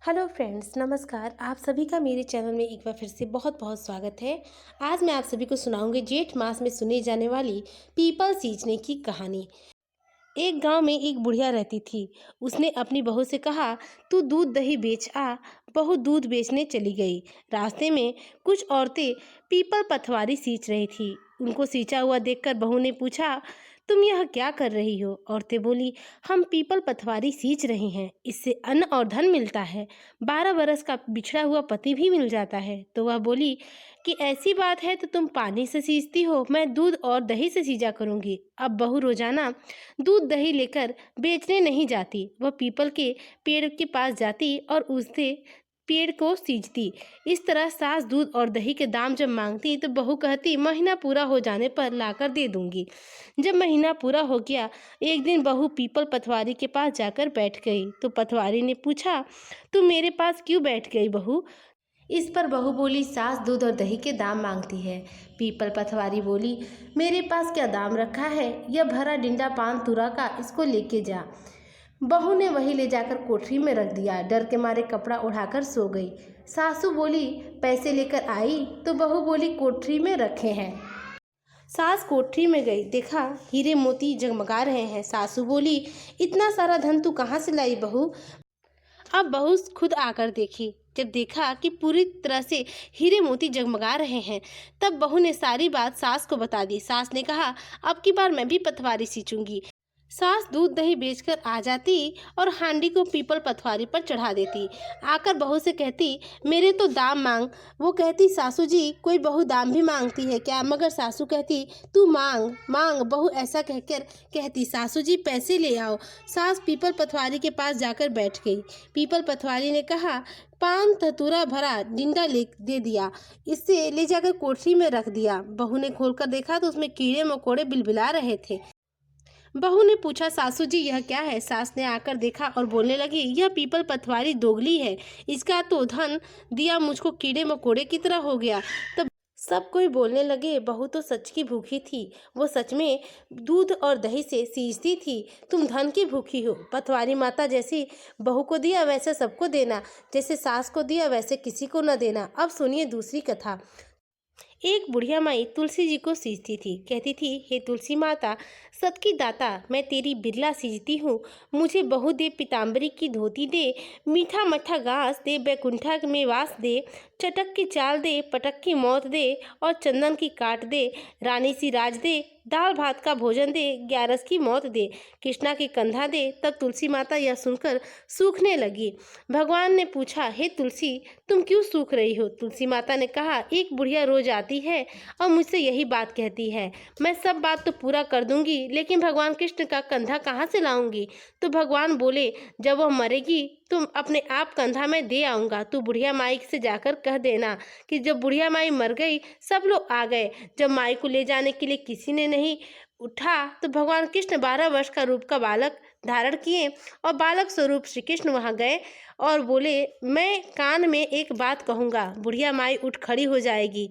Hello friends, नमस्कार। आप सभी का मेरे चैनल में एक बार फिर से बहुत बहुत स्वागत है। आज मैं आप सभी को सुनाऊंगी जेठ मास में सुनी जाने वाली पीपल सींचने की कहानी। एक गांव में एक बुढ़िया रहती थी। उसने अपनी बहू से कहा, तू दूध दही बेच आ। बहू दूध बेचने चली गई। रास्ते में कुछ औरतें पीपल पथवारी सींच रही थी। उनको सींचा हुआ देखकर बहू ने पूछा, तुम यह क्या कर रही हो? औरतें बोली, हम पीपल पथवारी सींच रही हैं, इससे अन्न और धन मिलता है। 12 बरस का बिछड़ा हुआ पति भी मिल जाता है। तो वह बोली कि ऐसी बात है तो तुम पानी से सींचती हो, मैं दूध और दही से सींचा करूंगी। अब बहू रोजाना दूध दही लेकर बेचने नहीं जाती। वह पीपल के पेड़ के पास जाती और उससे पेड़ को सींचती। इस तरह सास दूध और दही के दाम जब मांगती तो बहू कहती, महीना पूरा हो जाने पर लाकर दे दूंगी। जब महीना पूरा हो गया, एक दिन बहू पीपल पथवारी के पास जाकर बैठ गई। तो पथवारी ने पूछा, तू मेरे पास क्यों बैठ गई बहू? इस पर बहू बोली, सास दूध और दही के दाम मांगती है। पीपल पथवारी बोली, मेरे पास क्या दाम रखा है? यह भरा डिंडा पान तुरा का, इसको लेके जा। बहू ने वही ले जाकर कोठरी में रख दिया। डर के मारे कपड़ा उठाकर सो गई। सासू बोली, पैसे लेकर आई? तो बहू बोली, कोठरी में रखे हैं। सास कोठरी में गई, देखा हीरे मोती जगमगा रहे हैं। सासू बोली, इतना सारा धन तू कहाँ से लाई बहू? अब बहू खुद आकर देखी। जब देखा कि पूरी तरह से हीरे मोती जगमगा रहे हैं, तब बहू ने सारी बात सास को बता दी। सास ने कहा, अब की बार मैं भी पथवारी सींचूंगी। सास दूध दही बेचकर आ जाती और हांडी को पीपल पथवारी पर चढ़ा देती। आकर बहू से कहती, मेरे तो दाम मांग। वो कहती, सासू जी, कोई बहू दाम भी मांगती है क्या? मगर सासू कहती, तू मांग मांग। बहू ऐसा कहकर कहती, सासू जी पैसे ले आओ। सास पीपल पथवारी के पास जाकर बैठ गई। पीपल पथवारी ने कहा, पान धतूरा भरा डिंडा ले दे दिया, इससे ले जाकर कोठरी में रख दिया। बहू ने खोलकर देखा तो उसमें कीड़े मकोड़े बिलबिला रहे थे। बहू ने पूछा, सासू जी यह क्या है? सास ने आकर देखा और बोलने लगी, यह पीपल पथवारी दोगली है। इसका तो धन दिया मुझको कीड़े मकोड़े की तरह हो गया। तब सब कोई बोलने लगे, बहू तो सच की भूखी थी। वो सच में दूध और दही से सींचती थी। तुम धन की भूखी हो। पथवारी माता जैसी बहू को दिया वैसे सबको देना, जैसे सास को दिया वैसे किसी को न देना। अब सुनिए दूसरी कथा। एक बुढ़िया माई तुलसी जी को सींचती थी। कहती थी, हे तुलसी माता, सत की दाता, मैं तेरी बिरला सींचती हूँ। मुझे बहू दे, पीताम्बरी की धोती दे, मीठा मट्ठा घास दे, बैकुंठा में वास दे, चटक की चाल दे, पटक की मौत दे और चंदन की काट दे, रानी सी राज दे, दाल भात का भोजन दे, 11 की मौत दे, कृष्णा की कंधा दे। तब तुलसी माता यह सुनकर सूखने लगी। भगवान ने पूछा, हे तुलसी, तुम क्यों सूख रही हो? तुलसी माता ने कहा, एक बुढ़िया रोज आती है और मुझसे यही बात कहती है। मैं सब बात तो पूरा कर दूंगी, लेकिन भगवान कृष्ण का कंधा कहाँ से लाऊंगी? तो भगवान बोले, जब वह मरेगी तुम अपने आप कंधा में दे आऊँगा। तू बुढ़िया माई से जाकर कह देना कि जब बुढ़िया माई मर गई सब लोग आ गए। जब माई को ले जाने के लिए किसी ने नहीं उठा तो भगवान कृष्ण 12 वर्ष का रूप का बालक धारण किए और बालक स्वरूप श्री कृष्ण वहाँ गए और बोले, मैं कान में एक बात कहूँगा, बुढ़िया माई उठ खड़ी हो जाएगी।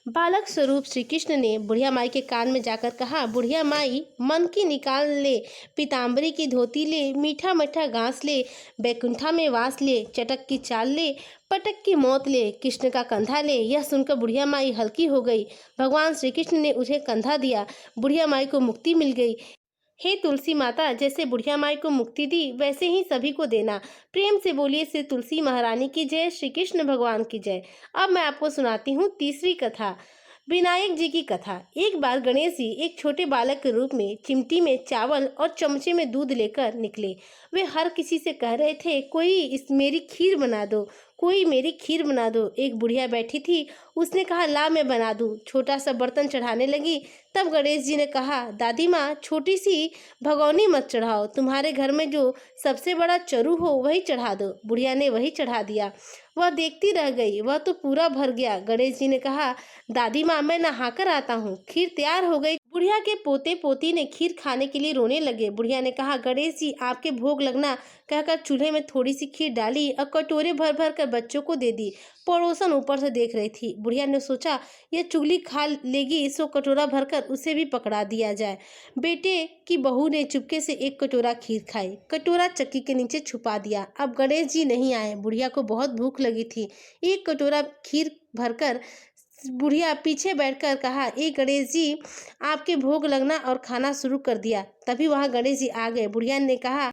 बालक स्वरूप श्री कृष्ण ने बुढ़िया माई के कान में जाकर कहा, बुढ़िया माई, मन की निकाल ले, पीताम्बरी की धोती ले, मीठा मट्ठा घास ले, बैकुंठा में वास ले, चटक की चाल ले, पटक की मौत ले, कृष्ण का कंधा ले। यह सुनकर बुढ़िया माई हल्की हो गई। भगवान श्री कृष्ण ने उन्हें कंधा दिया। बुढ़िया माई को मुक्ति मिल गई। हे तुलसी माता, जैसे बुढ़िया माई को मुक्ति दी वैसे ही सभी को देना। प्रेम से बोलिए, श्री तुलसी महारानी की जय, श्री कृष्ण भगवान की जय। अब मैं आपको सुनाती हूँ तीसरी कथा, विनायक जी की कथा। एक बार गणेश जी एक छोटे बालक के रूप में चिमटी में चावल और चमचे में दूध लेकर निकले। वे हर किसी से कह रहे थे, कोई इस मेरी खीर बना दो, कोई मेरी खीर बना दो। एक बुढ़िया बैठी थी, उसने कहा, ला मैं बना दूं। छोटा सा बर्तन चढ़ाने लगी। तब गणेश जी ने कहा, दादी माँ, छोटी सी भगोनी मत चढ़ाओ, तुम्हारे घर में जो सबसे बड़ा चरू हो वही चढ़ा दो। बुढ़िया ने वही चढ़ा दिया। वह देखती रह गई, वह तो पूरा भर गया। गणेश जी ने कहा, दादी माँ, मैं नहाकर आता हूँ। खीर तैयार हो गई। बुढ़िया के पोते पोती ने खीर खाने के लिए रोने लगे। बुढ़िया ने कहा, गणेश जी आपके भोग लगना, कहकर चूल्हे में थोड़ी सी खीर डाली और कटोरे भर भर कर बच्चों को दे दी। पड़ोसन ऊपर से देख रही थी। बुढ़िया ने सोचा, यह चुगली खा लेगी, सो कटोरा भरकर उसे भी पकड़ा दिया जाए। बेटे की बहू ने चुपके से एक कटोरा खीर खाई, कटोरा चक्की के नीचे छुपा दिया। अब गणेश जी नहीं आए। बुढ़िया को बहुत भूख लगी थी। एक कटोरा खीर भरकर बुढ़िया पीछे बैठकर कहा, ए गणेश जी आपके भोग लगना, और खाना शुरू कर दिया। तभी वहां गणेश जी आ गए। बुढ़िया ने कहा,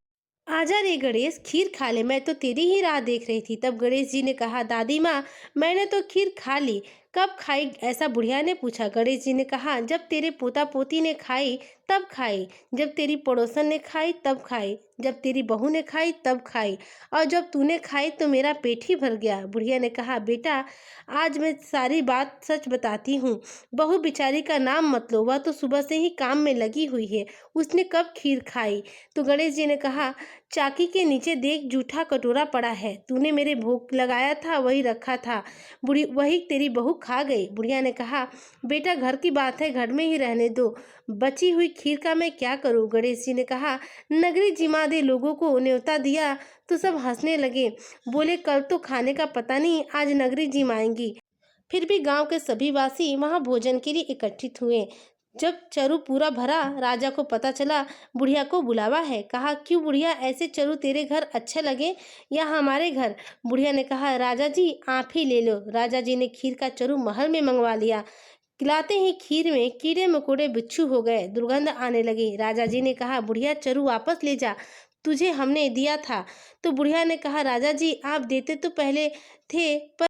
आजा रे गणेश, खीर खा ले, मैं तो तेरी ही राह देख रही थी। तब गणेश जी ने कहा, दादी माँ मैंने तो खीर खा ली। कब खाई, ऐसा बुढ़िया ने पूछा। गणेश जी ने कहा, जब तेरे पोता पोती ने खाई तब खाई, जब तेरी पड़ोसन ने खाई तब खाई, जब तेरी बहू ने खाई तब खाई, और जब तूने खाई तो मेरा पेट ही भर गया। बुढ़िया ने कहा, बेटा आज मैं सारी बात सच बताती हूँ। बहू बिचारी का नाम मत लो, वह तो सुबह से ही काम में लगी हुई है, उसने कब खीर खाई। तो गणेश जी ने कहा, चाकी के नीचे देख, जूठा कटोरा पड़ा है, तूने मेरे भोग लगाया था वही रखा था, बुढ़ी वही तेरी बहू खा गई। बुढ़िया ने कहा, बेटा घर की बात है, घर में ही रहने दो, बची हुई खीर का मैं क्या करूं। गणेश जी ने कहा, नगरी जिमा दे, लोगों को न्योता दिया तो सब हंसने लगे, बोले कल तो खाने का पता नहीं, आज नगरी जिमाएंगी। फिर भी गांव के सभी वासी वहां भोजन के लिए एकत्रित हुए। जब चरु पूरा भरा, राजा को पता चला बुढ़िया को बुलावा है। कहा, क्यों बुढ़िया, ऐसे चरु तेरे घर अच्छे लगे या हमारे घर। बुढ़िया ने कहा, राजा जी आप ही ले लो। राजा जी ने खीर का चरु महल में मंगवा लिया। खिलाते ही खीर में कीड़े मकोड़े बिच्छू हो गए, दुर्गंध आने लगी। राजा जी ने कहा, बुढ़िया चरु वापस ले जा, तुझे हमने दिया था। तो बुढ़िया ने कहा, राजा जी आप देते तो पहले थे, पर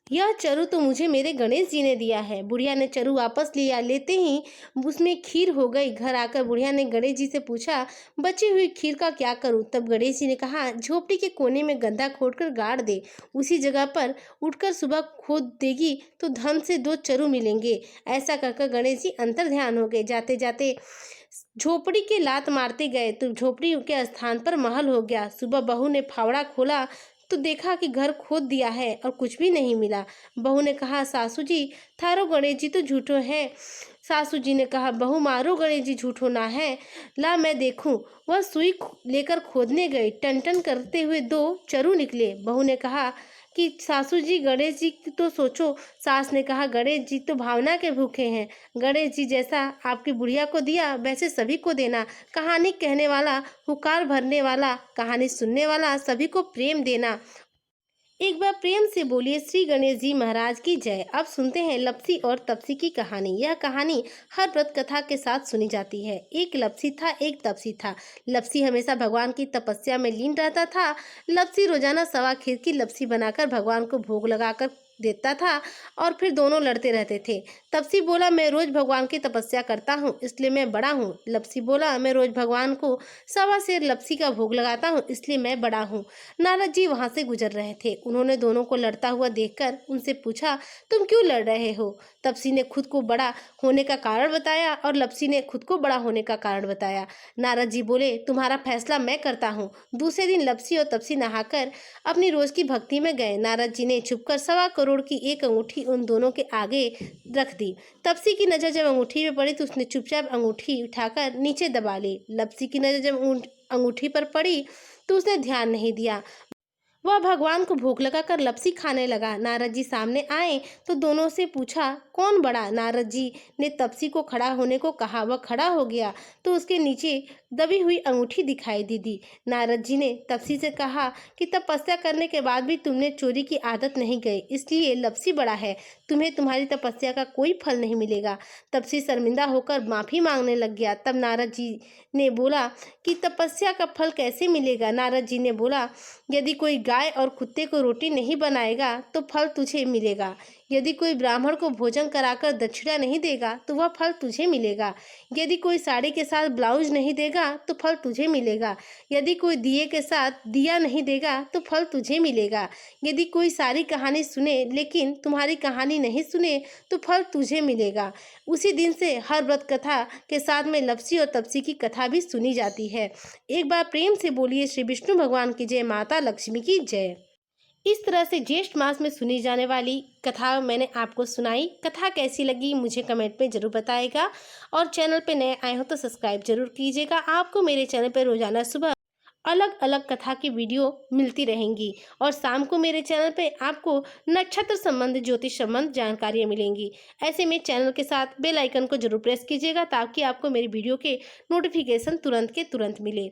यह चरु तो मुझे मेरे गणेश जी ने दिया है। बुढ़िया ने चरु वापस लिया, लेते ही उसमें खीर हो गई। घर आकर बुढ़िया ने गणेश जी से पूछा, बची हुई खीर का क्या करूं। तब गणेश जी ने कहा, झोपड़ी के कोने में गड्ढा खोदकर गाड़ दे, उसी जगह पर उठकर सुबह खोद देगी तो धन से 2 चरु मिलेंगे। ऐसा कहकर गणेश जी अंतर ध्यान हो गए। जाते जाते झोपड़ी के लात मारते गए तो झोपड़ी के स्थान पर महल हो गया। सुबह बहू ने फावड़ा खोला तो देखा कि घर खोद दिया है और कुछ भी नहीं मिला। बहू ने कहा, सासू जी थारो गणेश जी तो झूठो है। सासू जी ने कहा, बहू मारो गणेश जी झूठो ना है, ला मैं देखूं। वह सुई लेकर खोदने गई, टन टन करते हुए 2 चरु निकले। बहू ने कहा कि सासू जी गणेश जी की तो सोचो। सास ने कहा, गणेश जी तो भावना के भूखे हैं, गणेश जी जैसा आपकी बुढ़िया को दिया वैसे सभी को देना। कहानी कहने वाला, हुकार भरने वाला, कहानी सुनने वाला, सभी को प्रेम देना। एक बार प्रेम से बोलिए श्री गणेश जी महाराज की जय। अब सुनते हैं लपसी और तपसी की कहानी। यह कहानी हर व्रत कथा के साथ सुनी जाती है। एक लपसी था, एक तपसी था। लपसी हमेशा भगवान की तपस्या में लीन रहता था। लपसी रोजाना सवा खीर की लपसी बनाकर भगवान को भोग लगाकर देता था और फिर दोनों लड़ते रहते थे। तपसी बोला, मैं रोज भगवान की तपस्या करता हूँ इसलिए मैं बड़ा हूँ। लपसी बोला, मैं रोज भगवान को सवा सेर लपसी का भोग लगाता हूँ इसलिए मैं बड़ा हूँ। नारद जी वहां से गुजर रहे थे। उन्होंने दोनों को लड़ता हुआ देखकर उनसे पूछा, तुम क्यों लड़ रहे हो। तपसी ने खुद को बड़ा होने का कारण बताया और लपसी ने खुद को बड़ा होने का कारण बताया। नारद जी बोले, तुम्हारा फैसला मैं करता हूँ। दूसरे दिन लपसी और तपसी नहाकर अपनी रोज की भक्ति में गए। नारद जी ने छुपकर 1.25 करोड़ की एक अंगूठी उन दोनों के आगे रख दी। तपसी की नजर जब अंगूठी में पड़ी तो उसने चुपचाप अंगूठी उठाकर नीचे दबा ली। लपसी की नजर जब अंगूठी पर पड़ी तो उसने ध्यान नहीं दिया। वह भगवान को भोग लगाकर लपसी खाने लगा। नारद जी सामने आए तो दोनों से पूछा, कौन बड़ा। नारद जी ने तपसी को खड़ा होने को कहा। वह खड़ा हो गया तो उसके नीचे दबी हुई अंगूठी दिखाई दी। नारद जी ने तपसी से कहा कि तपस्या करने के बाद भी तुमने चोरी की आदत नहीं गई, इसलिए लपसी बड़ा है, तुम्हें तुम्हारी तपस्या का कोई फल नहीं मिलेगा। तपसी शर्मिंदा होकर माफी मांगने लग गया। तब नारद जी ने बोला कि तपस्या का फल कैसे मिलेगा। नारद जी ने बोला, यदि कोई गाय और कुत्ते को रोटी नहीं बनाएगा तो फल तुझे मिलेगा। यदि कोई ब्राह्मण को भोजन कराकर दक्षिणा नहीं देगा तो वह फल तुझे मिलेगा। यदि कोई साड़ी के साथ ब्लाउज नहीं देगा तो फल तुझे मिलेगा। यदि कोई दिए के साथ दिया नहीं देगा तो फल तुझे मिलेगा। यदि कोई सारी कहानी सुने लेकिन तुम्हारी कहानी नहीं सुने तो फल तुझे मिलेगा। उसी दिन से हर व्रत कथा के साथ में लपसी और तपसी की कथा भी सुनी जाती है। एक बार प्रेम से बोलिए श्री विष्णु भगवान की जय, माता लक्ष्मी की जय। इस तरह से ज्येष्ठ मास में सुनी जाने वाली कथा मैंने आपको सुनाई। कथा कैसी लगी मुझे कमेंट में ज़रूर बताइएगा और चैनल पे नए आए हो तो सब्सक्राइब जरूर कीजिएगा। आपको मेरे चैनल पे रोजाना सुबह अलग अलग कथा की वीडियो मिलती रहेंगी और शाम को मेरे चैनल पे आपको नक्षत्र संबंध ज्योतिष संबंध जानकारियाँ मिलेंगी। ऐसे में चैनल के साथ बेल आइकन को जरूर प्रेस कीजिएगा ताकि आपको मेरी वीडियो के नोटिफिकेशन तुरंत के तुरंत मिले।